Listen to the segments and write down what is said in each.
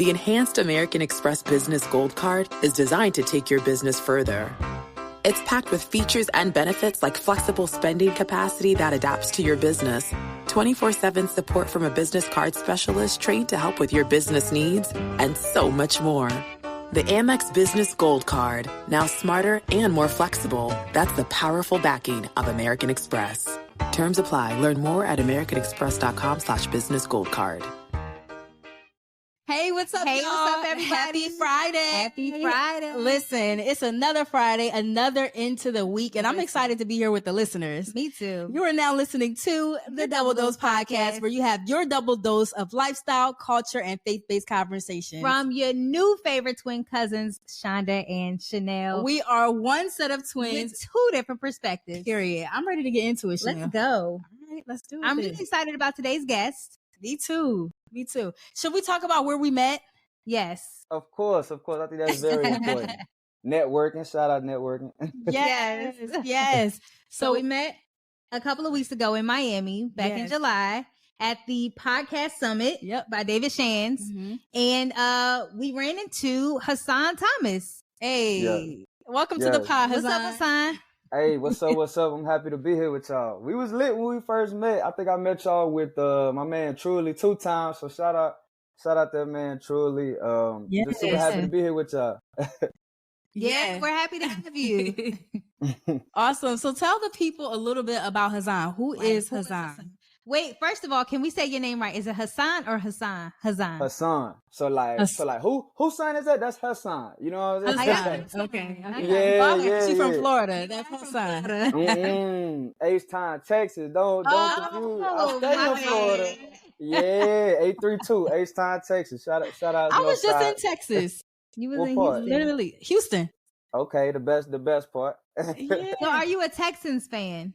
The Enhanced American Express Business Gold Card is designed to take your business further. It's packed with features and benefits like flexible spending capacity that adapts to your business, 24/7 support from a business card specialist trained to help with your business needs, and so much more. The Amex Business Gold Card, now smarter and more flexible. That's the powerful backing of American Express. Terms apply. Learn more at americanexpress.com/businessgoldcard. Hey, what's up, Hey, y'all? what's up, everybody? Happy Friday. Happy Friday. Listen, it's another Friday, another into the week, and I'm excited to be here with the listeners. Me too. You are now listening to the Double Dose Podcast, where you have your double dose of lifestyle, culture, and faith-based conversation. From your new favorite twin cousins, Shonda and Chanel. We are one set of twins with two different perspectives. Period. I'm ready to get into it, Chanel. Let's go. All right, let's do it. I'm really excited about today's guest. Me too. Me too. Should we talk about where we met? Yes. Of course. I think that's very important. Networking. Shout out networking. Yes. So we met a couple of weeks ago in Miami, back in July, at the Podcast Summit by David Shands. Mm-hmm. And we ran into Hassan Thomas. Hey. Welcome to the pod, Hassan. What's up, Hassan? Hey, what's up? I'm happy to be here with y'all. We was lit when we first met. I think I met y'all with my man Truly 2 times. So shout out that man Truly. Just super happy to be here with y'all. Yes, we're happy to have you. Awesome. So tell the people a little bit about Hassan. Who is Hassan? Wait, first of all, can we say your name right? Is it Hassan or Hassan? Hassan. So whose son is that? That's Hassan. You know what I'm saying? Hassan. Okay. Yeah. She's from Florida. That's Hassan. H-Town, Texas. Don't confuse. I stay in Florida. Yeah, 832, H-Town, Texas. Shout out. I was just in Texas. You was What in part? Houston. Literally, Houston. Okay, the best part. Yeah. So are you a Texans fan?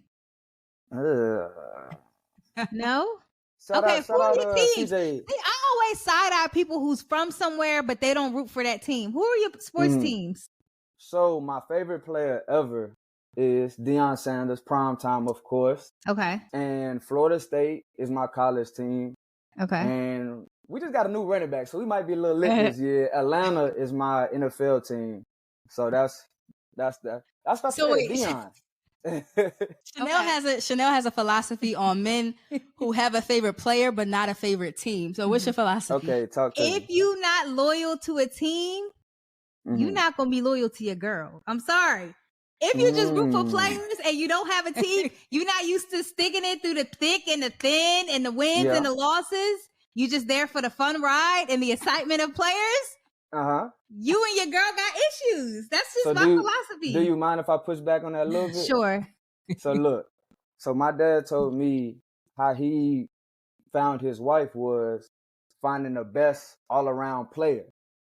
No? Shout Okay, out, who are your teams? CJ. I always side-eye people who's from somewhere, but they don't root for that team. Who are your sports teams? So my favorite player ever is Deion Sanders, prime time, of course. Okay. And Florida State is my college team. Okay. And we just got a new running back, so we might be a little lit this year. Atlanta is my NFL team. So that's Deion. Chanel has a philosophy on men who have a favorite player but not a favorite team. So what's your philosophy? Okay, talk to me. If you're not loyal to a team, you're not going to be loyal to your girl. I'm sorry. If you just root for players and you don't have a team, you're not used to sticking it through the thick and the thin and the wins and the losses. You just there for the fun ride and the excitement of players. You and your girl got issues. That's just my philosophy. Do you mind if I push back on that a little bit? Sure. So look, my dad told me how he found his wife was finding the best all-around player.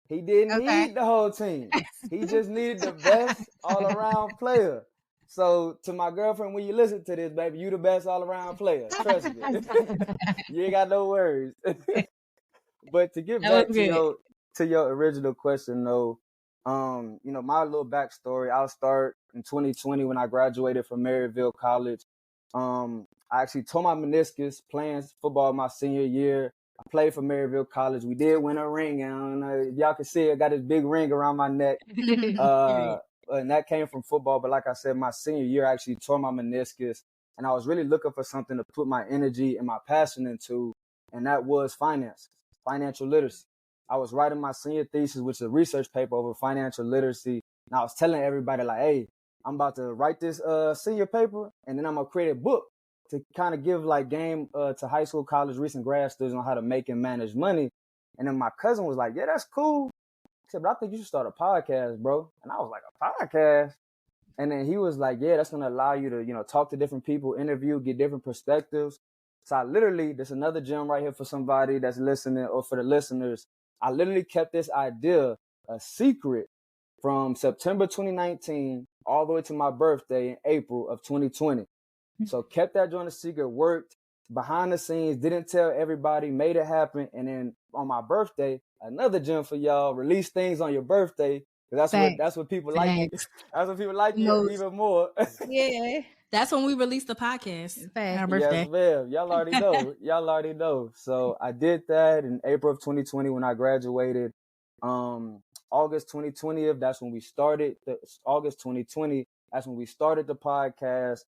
He didn't need the whole team. He just needed the best all-around player. So to my girlfriend, when you listen to this, baby, you the best all-around player. Trust me. You ain't got no worries. But to get back to your original question, though, my little backstory, I'll start in 2020 when I graduated from Maryville College. I actually tore my meniscus playing football my senior year. I played for Maryville College. We did win a ring, and y'all can see I got this big ring around my neck. And that came from football. But like I said, my senior year, I actually tore my meniscus, and I was really looking for something to put my energy and my passion into, and that was financial literacy. I was writing my senior thesis, which is a research paper over financial literacy. And I was telling everybody, like, hey, I'm about to write this senior paper, and then I'm going to create a book to kind of give like game to high school, college, recent grad students on how to make and manage money. And then my cousin was like, yeah, that's cool. He said, but I think you should start a podcast, bro. And I was like, a podcast? And then he was like, yeah, that's going to allow you to, talk to different people, interview, get different perspectives. So I literally, there's another gem right here for somebody that's listening or for the listeners. I literally kept this idea a secret from September 2019 all the way to my birthday in April of 2020. So kept that joint a secret, worked behind the scenes, didn't tell everybody, made it happen. And then on my birthday, another gem for y'all, release things on your birthday. That's what people like. That's what people like you even more. Yeah. That's when we released the podcast. Our birthday. Yes, ma'am. Y'all already know. Y'all already know. So I did that in April of 2020 when I graduated. August 2020, that's when we started. August 2020, that's when we started the podcast.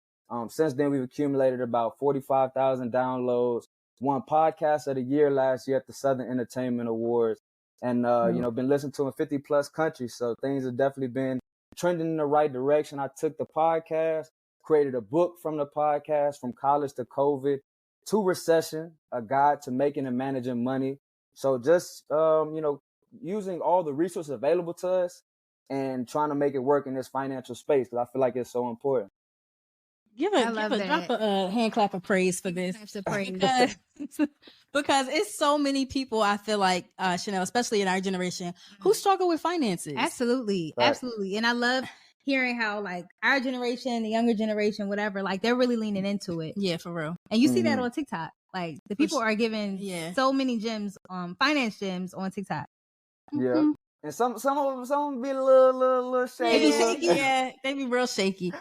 Since then, we've accumulated about 45,000 downloads. Won Podcast of the Year last year at the Southern Entertainment Awards. And, been listened to in 50 plus countries. So things have definitely been trending in the right direction. I took the podcast, created a book from the podcast, From College to COVID to Recession, a guide to making and managing money. So just, using all the resources available to us and trying to make it work in this financial space, because I feel like it's so important. Drop a hand clap of praise for this. Because it's so many people, I feel like, Chanel, especially in our generation, who struggle with finances. Absolutely. Right. Absolutely. And I love hearing how like our generation, the younger generation, whatever, like they're really leaning into it. Yeah, for real. And you see that on TikTok. Like the people are giving so many gems, finance gems on TikTok. Yeah. And some of them be a little shaky. They be shaky, yeah. They be real shaky.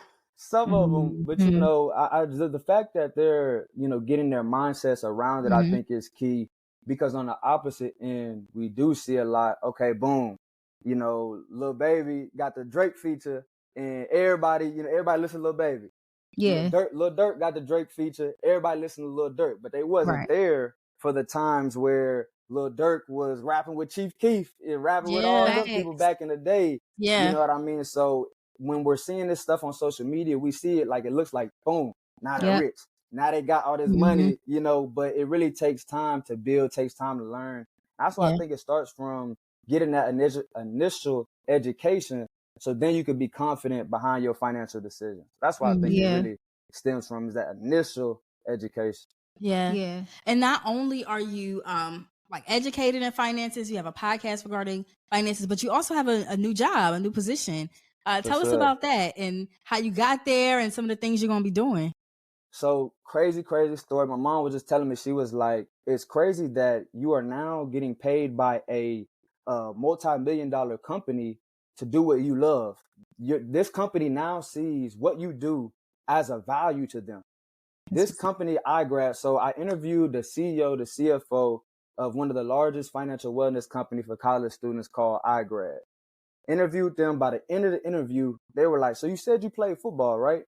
Some of them, but the fact that they're, getting their mindsets around it, I think is key, because on the opposite end, we do see a lot. Okay, boom, Lil Baby got the Drake feature, and everybody listen to Lil Baby. Yeah. Lil Durk got the Drake feature. Everybody listened to Lil Durk, but they wasn't there for the times where Lil Durk was rapping with Chief Keef and rapping with all those people back in the day. Yeah. You know what I mean? So when we're seeing this stuff on social media, we see it like it looks like, boom, now they're rich. Now they got all this money, but it really takes time to build, takes time to learn. That's why I think it starts from getting that initial education, so then you can be confident behind your financial decisions. That's why I think it really stems from, is that initial education. Yeah. And not only are you like educated in finances, you have a podcast regarding finances, but you also have a new job, a new position. Tell us about that and how you got there and some of the things you're going to be doing. So crazy story. My mom was just telling me, she was like, it's crazy that you are now getting paid by a multi-million-dollar company to do what you love. This company now sees what you do as a value to them. This company, iGrad, so I interviewed the CEO, the CFO of one of the largest financial wellness company for college students called iGrad. Interviewed them. By the end of the interview, they were like, so you said you played football, right?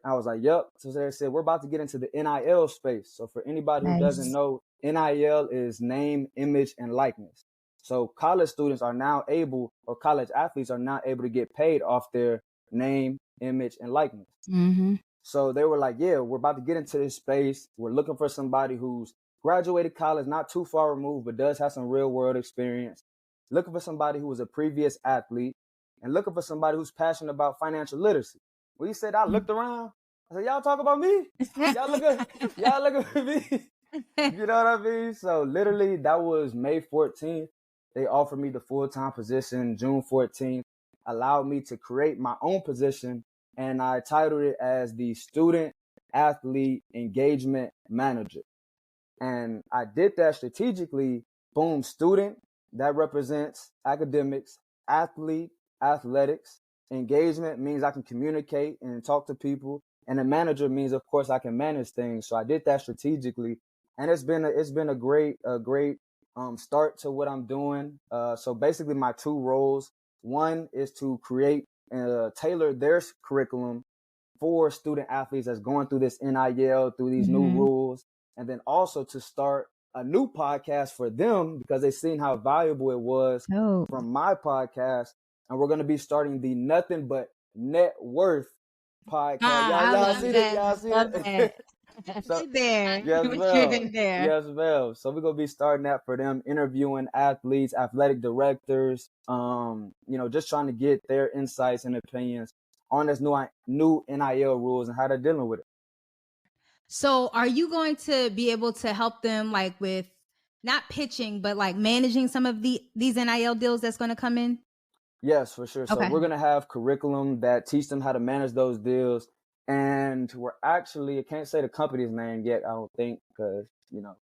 I was like, yep. So they said, we're about to get into the NIL space. So for anybody who doesn't know, NIL is name, image, and likeness. So college students are now able, or college athletes are now able to get paid off their name, image, and likeness. So they were like, yeah, we're about to get into this space. We're looking for somebody who's graduated college, not too far removed, but does have some real world experience. Looking for somebody who was a previous athlete, and looking for somebody who's passionate about financial literacy. When he said, I looked around, I said, y'all talk about me? Y'all look at me? You know what I mean? So literally that was May 14th. They offered me the full-time position June 14th, allowed me to create my own position, and I titled it as the Student Athlete Engagement Manager. And I did that strategically. Boom, student, that represents academics, athlete, athletics. Engagement means I can communicate and talk to people. And a manager means, of course, I can manage things. So I did that strategically. And it's been a great start to what I'm doing. So basically my two roles, one is to create tailor their curriculum for student athletes that's going through this NIL, through these new rules. And then also to start a new podcast for them, because they've seen how valuable it was from my podcast. And we're going to be starting the Nothing But Net Worth podcast. Y'all see that? Y'all see that? So, there. Yes, ma'am. So we're going to be starting that for them, interviewing athletes, athletic directors, just trying to get their insights and opinions on this new NIL rules and how they're dealing with it. So are you going to be able to help them like with not pitching, but like managing some of these NIL deals that's going to come in? Yes, for sure. So we're going to have curriculum that teach them how to manage those deals. And we're actually, I can't say the company's name yet, I don't think, because,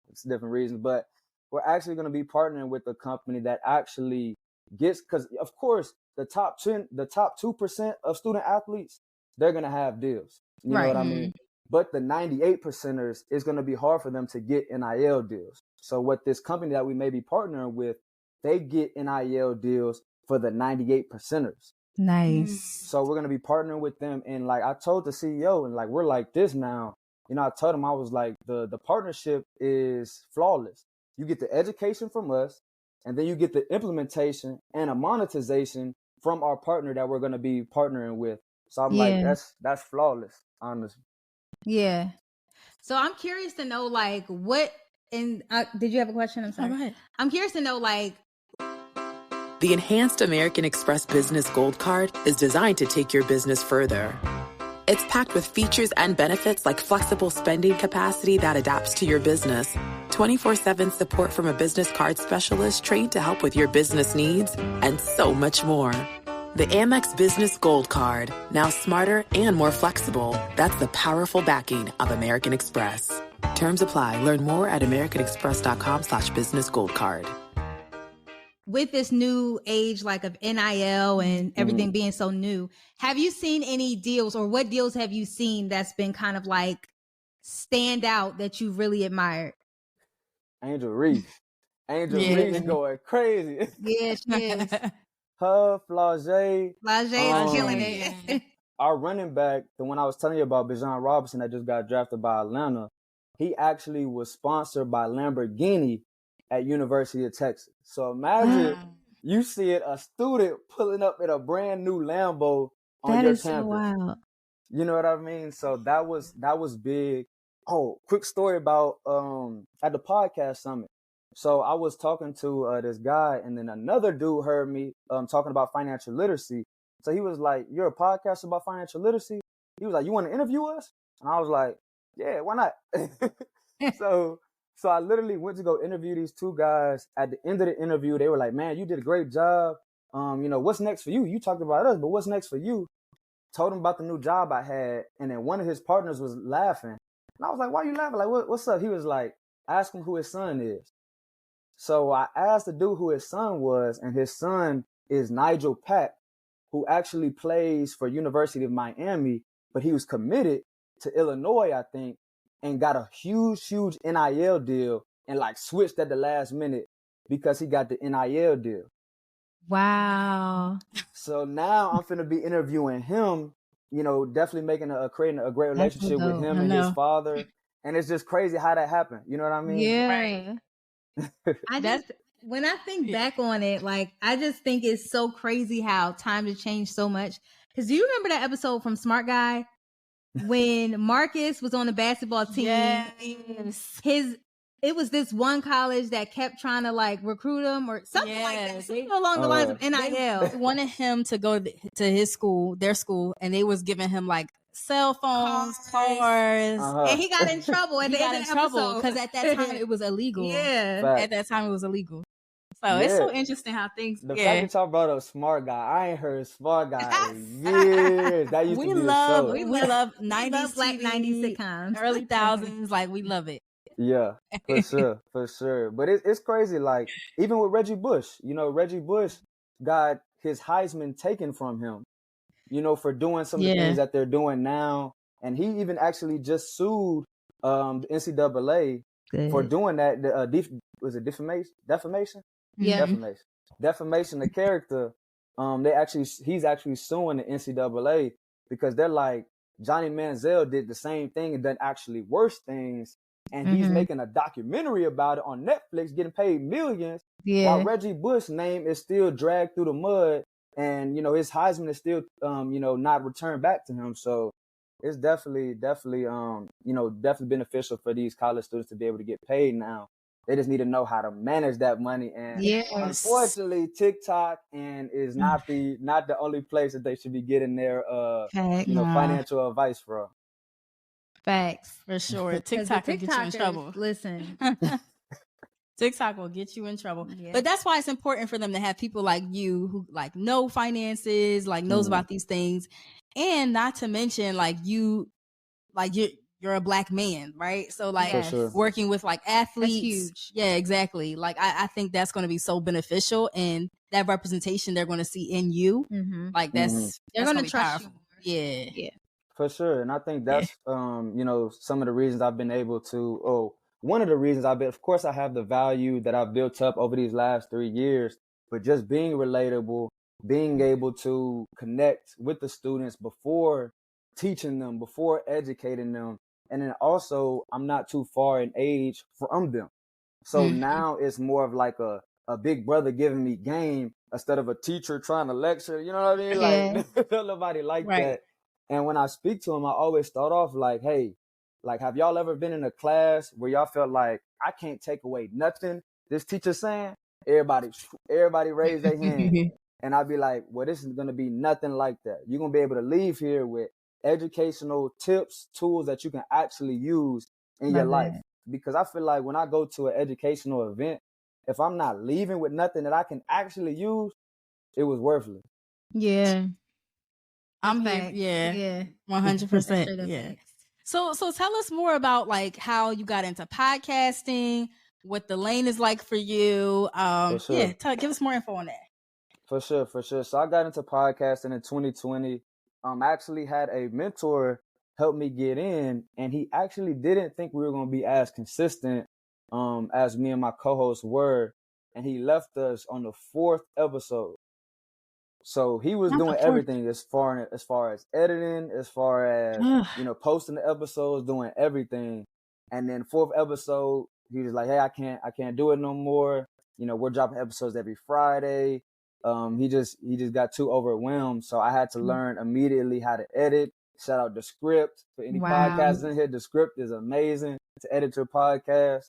it's different reasons. But we're actually going to be partnering with a company that actually gets, because, of course, the top 2% of student athletes, they're going to have deals. You know what I mean? But the 98 percenters, it's going to be hard for them to get NIL deals. So what this company that we may be partnering with, they get NIL deals for the 98 percenters. Nice. So we're going to be partnering with them. And like I told the CEO, and like, we're like this now, you know, I told him, I was like, the partnership is flawless. You get the education from us, and then you get the implementation and a monetization from our partner that we're going to be partnering with. So I'm like, that's flawless, honestly. Yeah. So I'm curious to know, like, what, and did you have a question? I'm sorry. Go ahead. I'm curious to know, like, The Enhanced American Express Business Gold Card is designed to take your business further. It's packed with features and benefits like flexible spending capacity that adapts to your business, 24/7 support from a business card specialist trained to help with your business needs, and so much more. The Amex Business Gold Card, now smarter and more flexible. That's the powerful backing of American Express. Terms apply. Learn more at americanexpress.com/businessgoldcard. with this new age, like of NIL and everything being so new, have you seen any deals, or what deals have you seen that's been kind of like stand out that you really admired? Angel Reese. Reese going crazy. Yeah, she is. Her, Flage. Flage is killing it. Our running back, the one I was telling you about, Bijan Robinson, that just got drafted by Atlanta, he actually was sponsored by Lamborghini at University of Texas. So imagine you see it, a student pulling up in a brand new Lambo on That your is campus. so wild. You know what I mean? So that was big. Oh, quick story about at the podcast summit. So I was talking to this guy, and then another dude heard me talking about financial literacy. So he was like, "You're a podcast about financial literacy?" He was like, "You want to interview us?" And I was like, "Yeah, why not?" So I literally went to go interview these two guys. At the end of the interview, they were like, "Man, you did a great job. You know, what's next for you? You talked about us, but what's next for you?" Told him about the new job I had, and then one of his partners was laughing. And I was like, "Why are you laughing? Like, what's up?" He was like, "Ask him who his son is." So I asked the dude who his son was, and his son is Nigel Pack, who actually plays for University of Miami, but he was committed to Illinois, I think, and got a huge NIL deal, and like switched at the last minute because he got the NIL deal. Wow. So now I'm finna be interviewing him, you know, definitely creating a great relationship with him and his father. And it's just crazy how that happened. You know what I mean? Yeah. When I think back on it, like, I just think it's so crazy how time has changed so much. Because do you remember that episode from Smart Guy when Marcus was on the basketball team? Yes. It was this one college that kept trying to like recruit him or something like that. Something along the lines of NIL. They wanted him to go to his school, their school, and they was giving him like cell phones, cars. And he got in trouble at the end of the episode. Because at that time it was illegal. Yeah. At that time it was illegal. So it's so interesting how things. The fact that y'all brought up Smart Guy, I ain't heard Smart Guy in years. That used to be the show. We love 90s, Black 90s sitcoms, early thousands. Like, we love it. Yeah, for sure. But it's crazy. Like, even with Reggie Bush, you know, Reggie Bush got his Heisman taken from him, you know, for doing some of the things that they're doing now. And he even actually just sued the NCAA for doing that. Was it defamation? Yeah. Defamation of character. He's actually suing the NCAA because they're like, Johnny Manziel did the same thing and done actually worse things. And he's making a documentary about it on Netflix, getting paid millions. While Reggie Bush's name is still dragged through the mud, and you know his Heisman is still, you know, not returned back to him. So it's definitely beneficial for these college students to be able to get paid now. They just need to know how to manage that money. And unfortunately, TikTok is not the only place that they should be getting their financial advice from. Facts. For sure. TikTok will get you in trouble. Listen. TikTok will get you in trouble. Yeah. But that's why it's important for them to have people like you who like know finances, like knows about these things. And not to mention you're a Black man, right? So working with like athletes. That's huge. Yeah, exactly. Like I think that's going to be so beneficial, and that representation they're going to see in you. Like they're going to trust powerful. You. Yeah. For sure. And I think that's, some of the reasons I've been able to, one of the reasons of course, I have the value that I've built up over these last 3 years, but just being relatable, being able to connect with the students before teaching them, before educating them. And then also, I'm not too far in age from them. So now it's more of like a big brother giving me game instead of a teacher trying to lecture. You know what I mean? Like, nobody like that. And when I speak to them, I always start off like, hey, like, have y'all ever been in a class where y'all felt like, I can't take away nothing this teacher's saying? Everybody raise their hand. And I'd be like, well, this is going to be nothing like that. You're going to be able to leave here with educational tips, tools that you can actually use in your life. Because I feel like when I go to an educational event, if I'm not leaving with nothing that I can actually use, it was worthless. Yeah. I'm here. Yeah. 100%. Yeah. So tell us more about like how you got into podcasting, what the lane is like for you. Sure. Give us more info on that. For sure. So I got into podcasting in 2020. I actually had a mentor help me get in, and he actually didn't think we were going to be as consistent as me and my co-hosts were, and he left us on the 4th episode. So he was doing everything as far as editing, as far as posting the episodes, doing everything. And then 4th episode, he was like, "Hey, I can't do it no more. We're dropping episodes every Friday." He just got too overwhelmed, so I had to learn immediately how to edit. Shout out the script for any podcasts in here. The script is amazing to edit your podcast.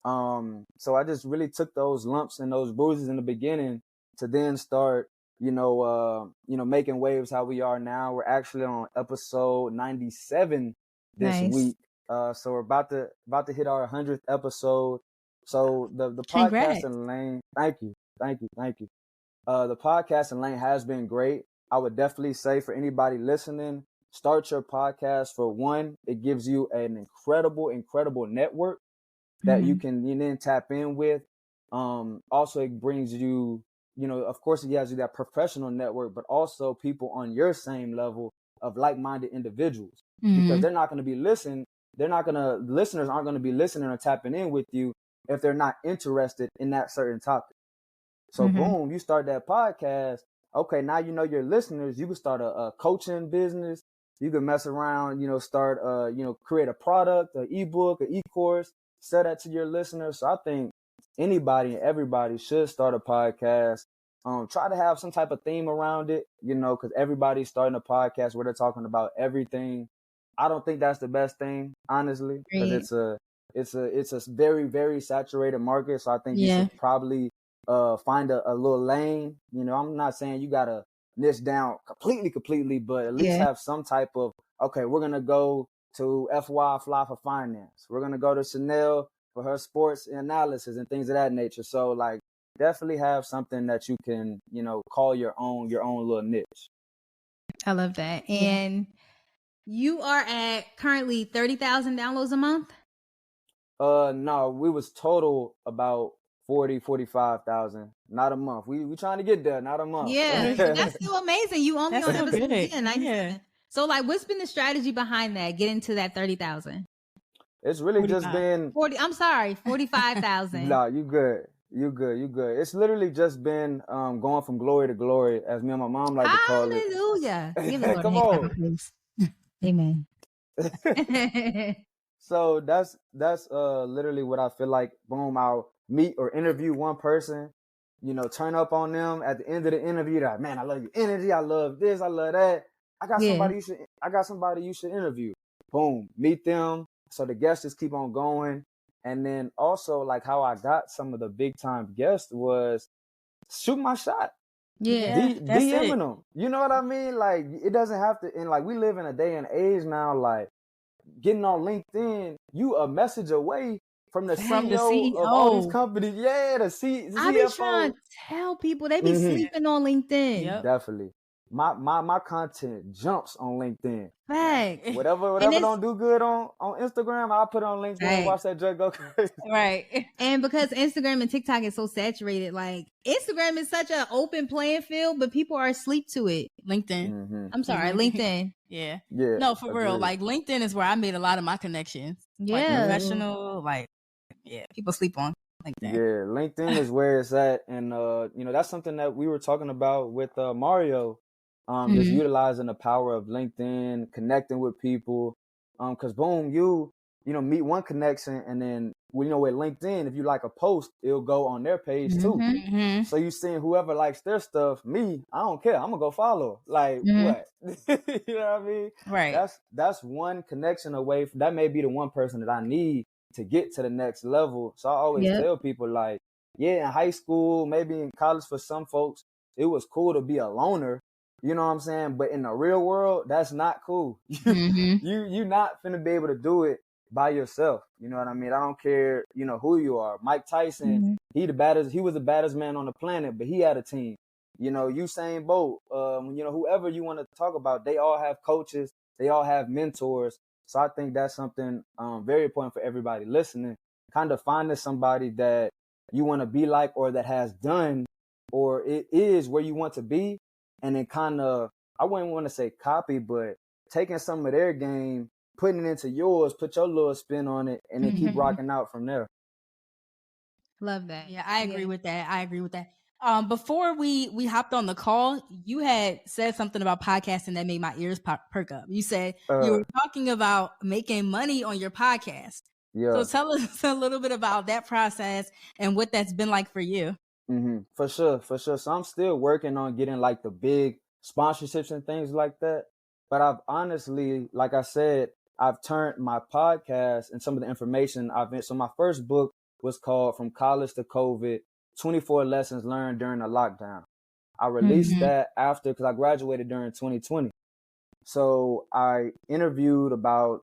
So I just really took those lumps and those bruises in the beginning to then start, making waves how we are now. We're actually on episode 97 this week. So we're about to hit our 100th episode. So the podcasting lane, thank you. The podcasting lane has been great. I would definitely say for anybody listening, start your podcast. For one, it gives you an incredible network that you can then tap in with. Also, it brings you, of course, it gives you that professional network, but also people on your same level of like-minded individuals, because they're not going to be listening. Listeners aren't going to be listening or tapping in with you if they're not interested in that certain topic. So boom, you start that podcast. Okay, now you know your listeners. You can start a coaching business. You can mess around, start create a product, an ebook, an e-course, sell that to your listeners. So I think anybody and everybody should start a podcast. Try to have some type of theme around it, because everybody's starting a podcast where they're talking about everything. I don't think that's the best thing, honestly, because it's a very, very saturated market. So I think you should probably find a little lane. I'm not saying you gotta niche down completely, but at least have some type of, okay, we're gonna go to FY Fly for finance. We're gonna go to Chanel for her sports analysis and things of that nature. So like, definitely have something that you can, call your own little niche. I love that. And you are at currently 30,000 downloads a month? No, we was total about 45,000, not a month. We trying to get there, not a month. Yeah, that's still amazing. You only on episode 97. So like, what's been the strategy behind that, getting to that 30,000? It's really 45. Just been 45,000. Nah, you good. It's literally just been going from glory to glory, as me and my mom like to call it. Hallelujah. Give the Lord Come on. Amen. So that's literally what I feel like. Boom, I'll meet or interview one person, turn up on them at the end of the interview. Like, man, I love your energy. I love this. I love that. I got somebody you should interview. Boom, meet them. So the guests just keep on going. And then also, like, how I got some of the big time guests was shoot my shot. DMing them. You know what I mean? Like, it doesn't have to. And like, we live in a day and age now, like, getting on LinkedIn, you a message away from the CEO of all these companies. Yeah, the CFO. I be trying to tell people, they be sleeping on LinkedIn. Definitely. my content jumps on LinkedIn. Right. Whatever don't do good on Instagram, I'll put it on LinkedIn and watch that drug go crazy. Right. And because Instagram and TikTok is so saturated, like Instagram is such an open playing field, but people are asleep to it. LinkedIn. Mm-hmm. I'm sorry, LinkedIn. Yeah. Yeah. No, for real. agreed. Like LinkedIn is where I made a lot of my connections. Like Yeah. professional, like people sleep on LinkedIn. Yeah, LinkedIn is where it's at, and that's something that we were talking about with Mario, just utilizing the power of LinkedIn, connecting with people, because boom, you meet one connection, and then with LinkedIn, if you like a post, it'll go on their page too. Mm-hmm. So you seeing whoever likes their stuff. Me, I don't care. I'm gonna go follow. Like what? You know what I mean? Right. That's one connection away. That may be the one person that I need to get to the next level. So I always tell people, like, yeah, in high school, maybe in college for some folks, it was cool to be a loner. You know what I'm saying? But in the real world, that's not cool. You not finna be able to do it by yourself. You know what I mean? I don't care, who you are. Mike Tyson, he was the baddest man on the planet, but he had a team. Usain Bolt, whoever you want to talk about, they all have coaches, they all have mentors. So I think that's something very important for everybody listening. Kind of finding somebody that you want to be like, or that has done, or it is where you want to be, and then kind of, I wouldn't want to say copy, but taking some of their game, putting it into yours, put your little spin on it, and then keep rocking out from there. Love that. Yeah, I agree with that. Before we hopped on the call, you had said something about podcasting that made my ears perk up. You said you were talking about making money on your podcast. Yeah. So tell us a little bit about that process and what that's been like for you. For sure. So I'm still working on getting like the big sponsorships and things like that. But I've honestly, like I said, I've turned my podcast and some of the information so my first book was called From College to COVID, 24 Lessons Learned During the Lockdown. I released that after, because I graduated during 2020. So I interviewed about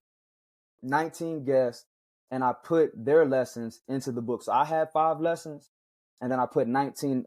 19 guests and I put their lessons into the book. So I had 5 lessons, and then I put 19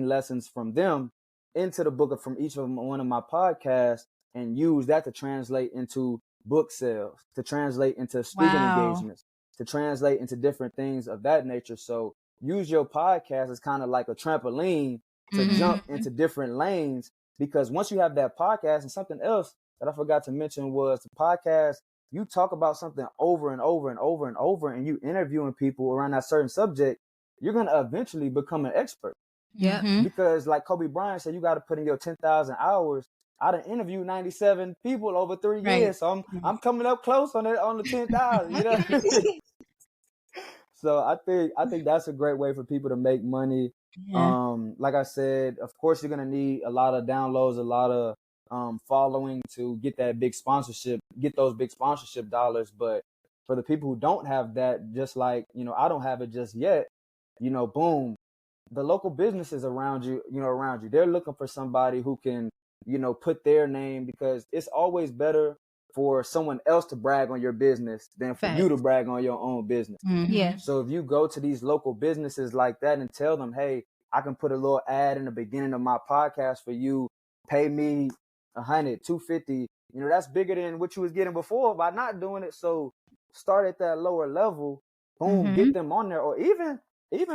lessons from them into the book from each of one of my podcasts, and use that to translate into book sales, to translate into speaking engagements, to translate into different things of that nature. So use your podcast as kind of like a trampoline to jump into different lanes, because once you have that podcast, and something else that I forgot to mention was the podcast, you talk about something over and over and over and over, and you interviewing people around that certain subject, you're going to eventually become an expert. Yeah. Because like Kobe Bryant said, you got to put in your 10,000 hours. I done interviewed 97 people over 3 years. So I'm coming up close on the 10,000, So I think that's a great way for people to make money. Yeah. Like I said, of course you're going to need a lot of downloads, a lot of following to get those big sponsorship dollars. But for the people who don't have that, just like, I don't have it just yet, boom, the local businesses around you, they're looking for somebody who can, put their name, because it's always better for someone else to brag on your business than for you to brag on your own business. Yeah. So if you go to these local businesses like that and tell them, hey, I can put a little ad in the beginning of my podcast for you, pay me $100, $250, that's bigger than what you was getting before by not doing it. So start at that lower level, boom, get them on there, or even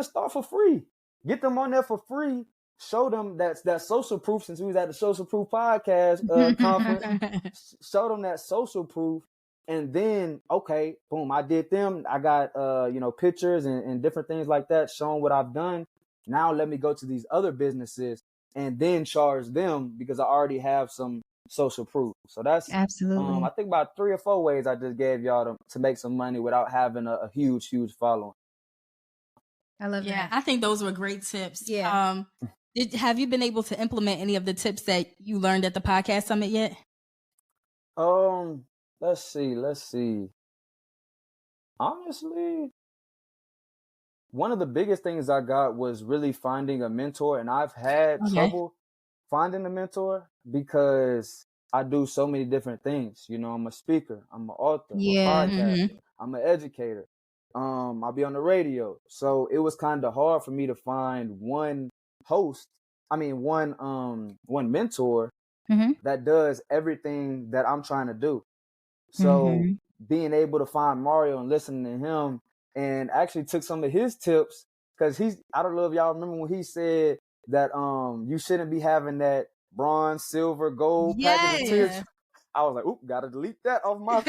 start for free. Get them on there for free. Show them that social proof, since we was at the Social Proof Podcast conference. Show them that social proof, and then, okay, boom, I did them. I got pictures and different things like that showing what I've done. Now let me go to these other businesses and then charge them, because I already have some social proof. So that's absolutely. I think about 3 or 4 ways I just gave y'all to make some money without having a huge following. I love that. Yeah, I think those were great tips. Yeah. Have you been able to implement any of the tips that you learned at the podcast summit yet? Let's see. Honestly, one of the biggest things I got was really finding a mentor, and I've had trouble finding a mentor because I do so many different things. I'm a speaker, I'm an author, I'm a podcaster, I'm an educator. I'll be on the radio. So it was kind of hard for me to find one host one mentor that does everything that I'm trying to do. So being able to find Mario and listening to him, and actually took some of his tips, because I don't know if y'all remember when he said that you shouldn't be having that bronze, silver, gold package of tiers. I was like, oop, gotta delete that off my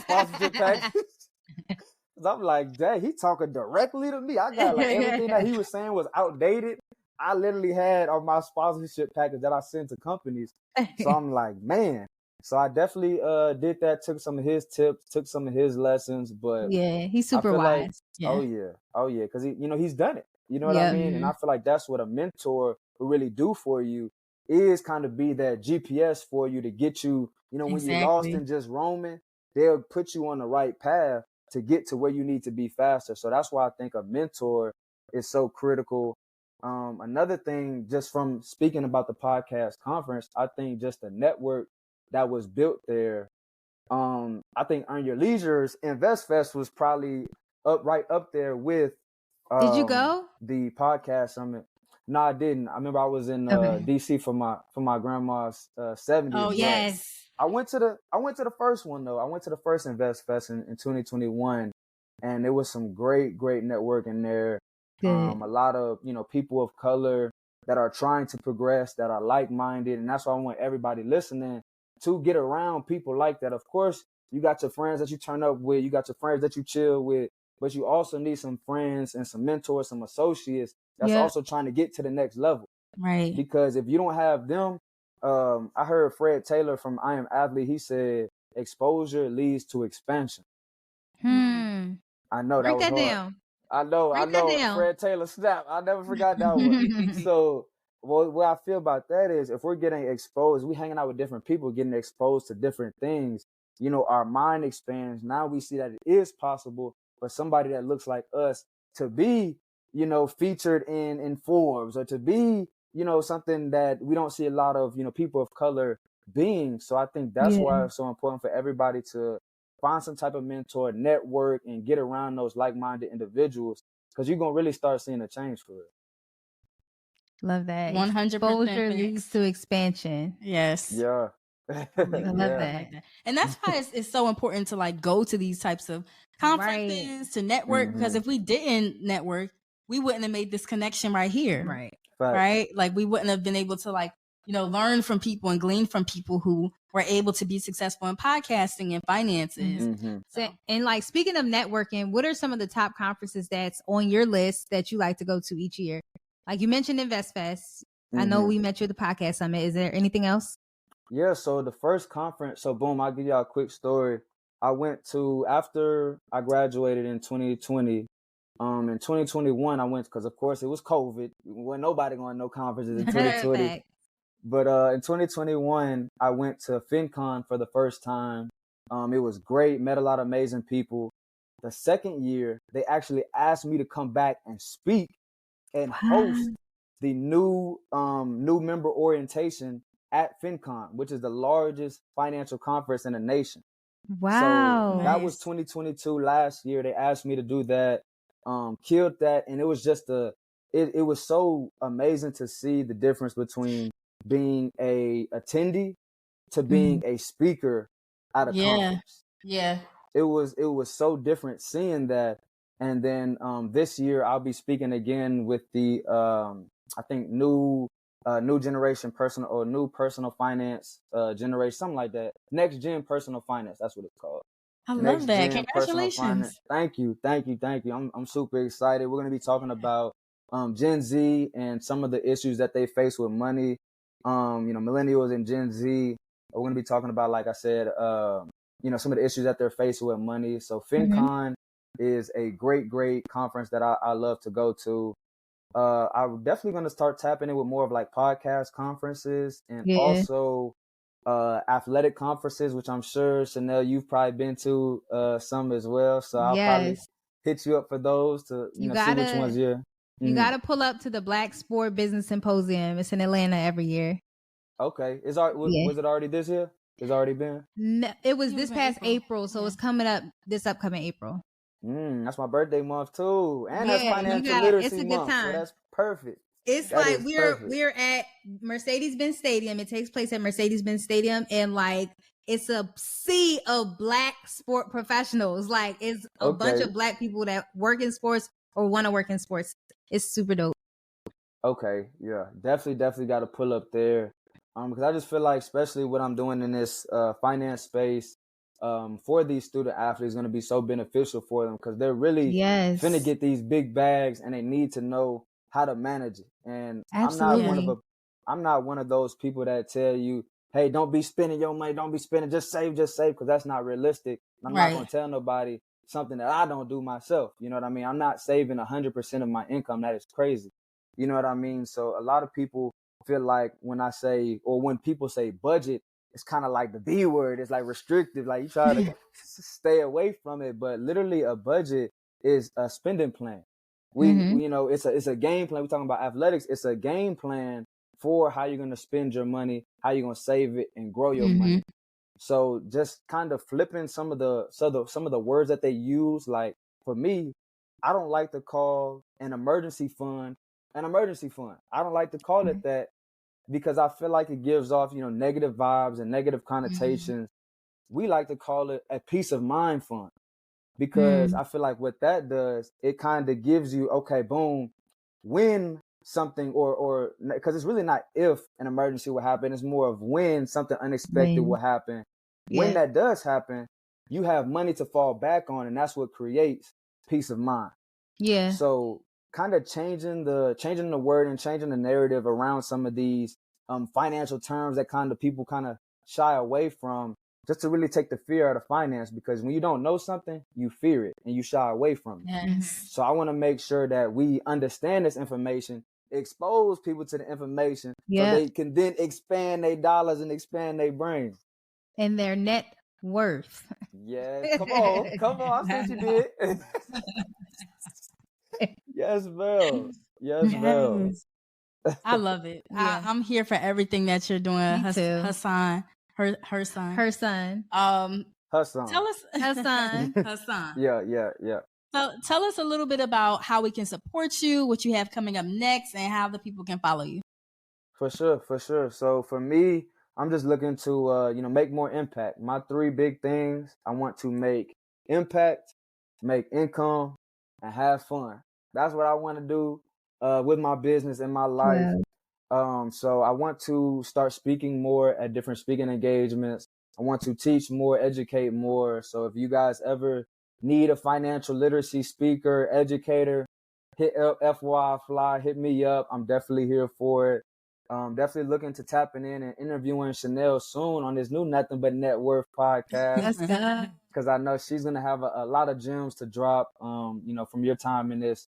sponsorship package. Cause I'm like, dang, he talking directly to me. I got like everything that he was saying was outdated. I literally had on my sponsorship package that I sent to companies. So I'm like, man. So I definitely did that, took some of his tips, took some of his lessons, but yeah, he's super wise. Oh yeah. Cause he's done it. You know what I mean? And I feel like that's what a mentor will really do for you, is kind of be that GPS for you to get you, when you're lost and just roaming, they'll put you on the right path to get to where you need to be faster. So that's why I think a mentor is so critical. Another thing, just from speaking about the podcast conference, I think just the network that was built there. I think Earn Your Leisure's Invest Fest was probably right up there with Did you go? The podcast summit. No, I didn't. I remember I was in DC for my grandma's 70th. Oh yes. I went to the first one though. I went to the first Invest Fest in 2021, and there was some great networking there. A lot of people of color that are trying to progress, that are like-minded, and that's why I want everybody listening to get around people like that. Of course, you got your friends that you turn up with, you got your friends that you chill with, but you also need some friends and some mentors, some associates that's also trying to get to the next level. Right. Because if you don't have them, I heard Fred Taylor from I Am Athlete, he said, exposure leads to expansion. I know that was hard. Down. I know. Fred Taylor, snap. I never forgot that one. So what I feel about that is, if we're getting exposed, we hanging out with different people, getting exposed to different things, our mind expands. Now we see that it is possible for somebody that looks like us to be, featured in Forbes, or to be, something that we don't see a lot of, people of color being. So I think that's why it's so important for everybody to find some type of mentor, network, and get around those like-minded individuals, because you're going to really start seeing a change for it. Love that. 100%. Exposure leads to expansion. Yes. Yeah. I love that. And that's why it's so important to like go to these types of conferences, to network, because if we didn't network, we wouldn't have made this connection right here. Right. Right. Like we wouldn't have been able to like, learn from people and glean from people who were able to be successful in podcasting and finances. So, and like, speaking of networking, what are some of the top conferences that's on your list that you like to go to each year? Like you mentioned Invest Fest. I know we met you at the podcast summit. Is there anything else? Yeah. So the first conference, boom, I'll give y'all a quick story. I went to, after I graduated in 2020, in 2021, I went, because of course it was COVID. Wasn't nobody going to no conferences in 2020. But in 2021, I went to FinCon for the first time. It was great, met a lot of amazing people. The second year, they actually asked me to come back and speak and host the new member orientation at FinCon, which is the largest financial conference in the nation. Wow. So that was 2022 last year. They asked me to do that, killed that. And it was just it was so amazing to see the difference between being a attendee to being a speaker at a conference. Yeah. It was so different seeing that. And then this year I'll be speaking again with the I think new generation personal, or new personal finance generation, something like that. Next gen personal finance, that's what it's called. I love that. Congratulations. Thank you. I'm super excited. We're going to be talking about Gen Z and some of the issues that they face with money. Millennials and Gen Z. We're going to be talking about, like I said, some of the issues that they're facing with money. So FinCon is a great conference that I love to go to. I'm definitely going to start tapping in with more of like podcast conferences, and also athletic conferences, which I'm sure, Chanel, you've probably been to some as well. So I'll probably hit you up for those to see which ones you're. You got to pull up to the Black Sport Business Symposium. It's in Atlanta every year. Okay. Was it already this year? It's already been? No, it was this past April. So it's coming up this upcoming April. That's my birthday month too. And that's financial literacy month. So that's perfect. It's That like is perfect. we're at Mercedes-Benz Stadium. It takes place at Mercedes-Benz Stadium, and like it's a sea of Black sport professionals. Like it's a bunch Okay. of Black people that work in sports or want to work in sports. It's super dope. Okay. Yeah. Definitely got to pull up there. Because I just feel like, especially what I'm doing in this finance space, for these student athletes, is going to be so beneficial for them because they're really Yes, finna get these big bags and they need to know how to manage it. And absolutely. I'm not one of those people that tell you, hey, don't be spending your money, don't be spending, just save, because that's not realistic. I'm not going to tell nobody something that I don't do myself. You know what I mean? I'm not saving 100% of my income. That is crazy. You know what I mean? So a lot of people feel like when I say, or when people say budget, it's kind of like the B word. It's like restrictive. Like you try to stay away from it, but literally a budget is a spending plan. We you know, it's a game plan. We're talking about athletics. It's a game plan for how you're going to spend your money, how you're going to save it and grow your money. So just kind of flipping some of the words that they use. Like for me, I don't like to call an emergency fund an emergency fund. I don't like to call it that because I feel like it gives off, negative vibes and negative connotations. We like to call it a peace of mind fund because I feel like what that does, it kind of gives you, okay, boom, when something or because it's really not if an emergency will happen, it's more of when something unexpected will happen. When that does happen, you have money to fall back on, and that's what creates peace of mind. Yeah. So kind of changing the word and changing the narrative around some of these financial terms that kind of people kind of shy away from, just to really take the fear out of finance, because when you don't know something, you fear it and you shy away from it. Yes. So I want to make sure that we understand this information, expose people to the information so they can then expand their dollars and expand their brains. And their net worth. Yeah, come on. I see what you did. Yes, Val. Yes, Val. I love it. Yeah. I'm here for everything that you're doing, Hassan. Her son. Hassan. Hassan. Tell us, Hassan. Hassan. Yeah. So tell us a little bit about how we can support you, what you have coming up next, and how the people can follow you. For sure. So for me, I'm just looking to make more impact. My 3 big things: I want to make impact, make income, and have fun. That's what I want to do with my business and my life. So I want to start speaking more at different speaking engagements. I want to teach more, educate more. So if you guys ever need a financial literacy speaker, educator, hit up FY Fly, hit me up. I'm definitely here for it. Definitely looking to tapping in and interviewing Chanel soon on this new Nothing But Net Worth podcast. Because I know she's going to have a lot of gems to drop, from your time in this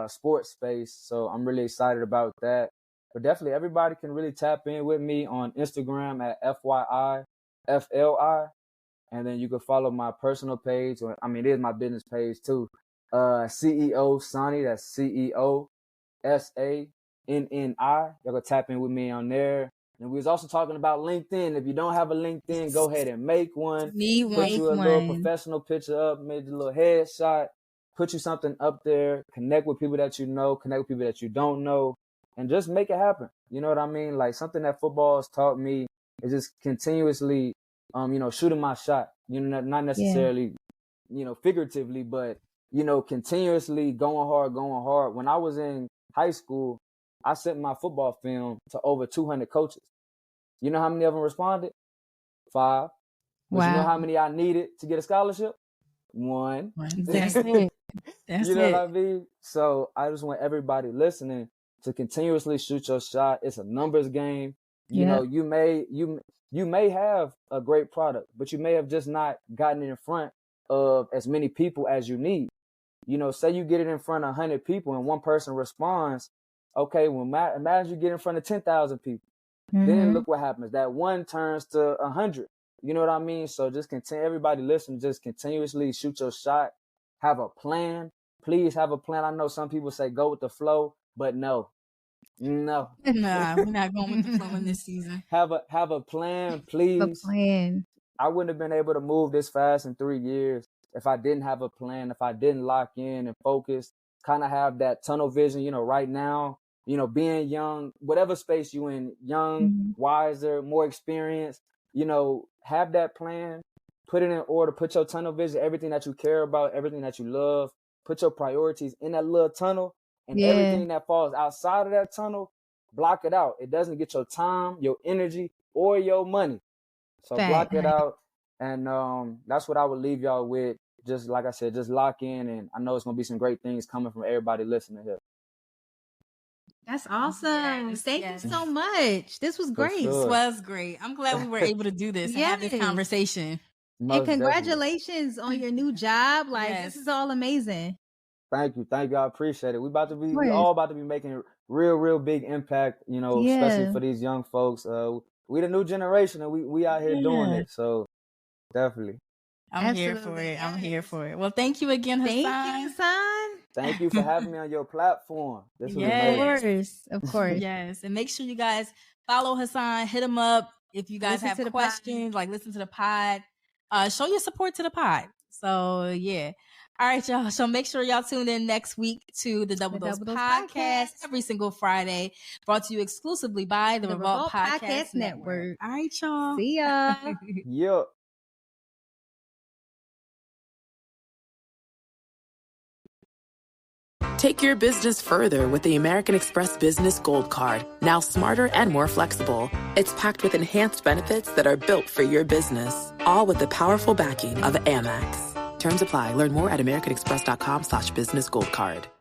sports space. So I'm really excited about that. But definitely everybody can really tap in with me on Instagram at FYIFLI. And then you can follow my personal page. It is my business page too. CEO Sonny, that's CEO SANNI. Y'all can tap in with me on there. And we was also talking about LinkedIn. If you don't have a LinkedIn, go ahead and make one. Put you a little professional picture up, maybe a little headshot. Put you something up there. Connect with people that you know. Connect with people that you don't know. And just make it happen. You know what I mean? Like something that football has taught me is just continuously, shooting my shot. Not necessarily, figuratively, but, continuously going hard. When I was in high school, I sent my football film to over 200 coaches. You know how many of them responded? 5. But you know how many I needed to get a scholarship? 1. That's it. You know what I mean? So I just want everybody listening to continuously shoot your shot. It's a numbers game. You know, you may have a great product, but you may have just not gotten it in front of as many people as you need. Say you get it in front of 100 people and one person responds. Okay, well, imagine you get in front of 10,000 people. Then look what happens. That one turns to 100. You know what I mean? So just continue. Everybody listen. Just continuously shoot your shot. Have a plan. Please have a plan. I know some people say go with the flow, but no. Nah, we're not going with the flow in this season. Have a plan, please. I wouldn't have been able to move this fast in 3 years if I didn't have a plan, if I didn't lock in and focus, kind of have that tunnel vision. Right now, being young, whatever space you in, young, wiser, more experienced, have that plan, put it in order, put your tunnel vision, everything that you care about, everything that you love, put your priorities in that little tunnel, and everything that falls outside of that tunnel, block it out. It doesn't get your time, your energy, or your money. So block it out. And that's what I would leave y'all with. Just like I said, just lock in. And I know it's going to be some great things coming from everybody listening here. That's awesome. Thank you so much. This was great. This was great. I'm glad we were able to do this and have this conversation. And congratulations on your new job. This is all amazing. Thank you. I appreciate it. We all about to be making real big impact, especially for these young folks. We the new generation and we out here doing it. So definitely. I'm here for it. Well, thank you again, Hassan. Thank you, Hassan. Thank you for having me on your platform. This was amazing. Of course. Yes. And make sure you guys follow Hassan, hit him up if you guys have questions, listen to the pod. Show your support to the pod. So yeah. All right, y'all. So make sure y'all tune in next week to the Double Dose podcast every single Friday, brought to you exclusively by the Revolt Podcast Network. All right, y'all. See ya. Yeah. Take your business further with the American Express Business Gold Card, now smarter and more flexible. It's packed with enhanced benefits that are built for your business, all with the powerful backing of Amex. Terms apply. Learn more at americanexpress.com/businessgoldcard.